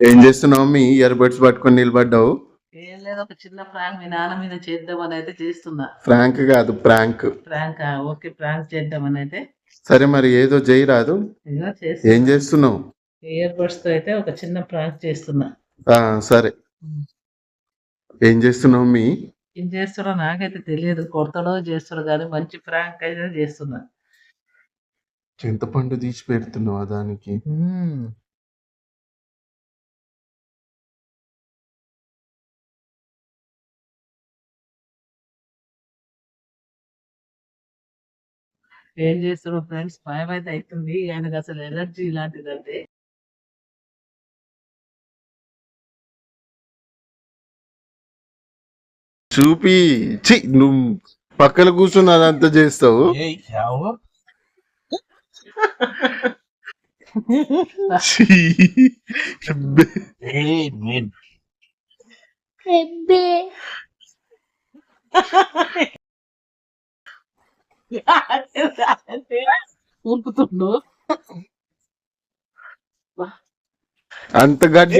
ఏం చేస్తున్నావు? మీ ear buds పట్టుకొని నిలబడ్డావు. ఏం లేదు, ఒక చిన్న ప్రాంక్ మీ నాన్న మీద చేద్దామని అయితే చేస్తున్నా. ఫ్రాంక్ కాదు, ప్రాంక్. ప్రాంక్ ఓకే, ప్రాంక్ చేద్దామని అయితే. సరే మరి ఏదో చేయి రాదు. ఏం చేస్తున్నావు? ఇయర్ బడ్స్ తో అయితే ఒక చిన్న ప్రాంక్ చేస్తున్నా. సరే. ఏం చేస్తున్నావు? ఏం చేస్తాడో నాకైతే తెలియదు, కొడతాడో చేస్తాడో కానీ మంచి ప్రాంక్ అయితే చేస్తున్నా. చింతపండు తీసి పెడుతున్నావా దానికి? ఏం చేస్తాడో ఫ్రెండ్స్, భయం అయితే అవుతుంది. ఆయనకు అసలు ఎలర్జీ ఇలాంటిదంటే. చూపి నువ్వు పక్కన కూర్చుని అదంతా చేస్తావు. ఊరుకుతుండు అంత గడ్డి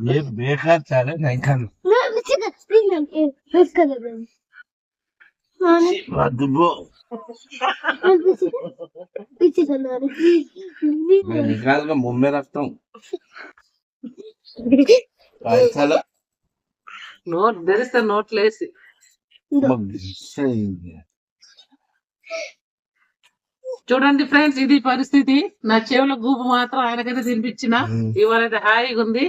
ये बेकार चाले नहीं खाना मैं निकाल कर मुंह में रखता हूँ। నోట్ తెరిస్తే నోట్లేసి చూడండి ఫ్రెండ్స్, ఇది పరిస్థితి. నా చెవుల గూపు మాత్రం ఆయనకైతే తినిపించిన. ఇవాళైతే హాయిగా ఉంది.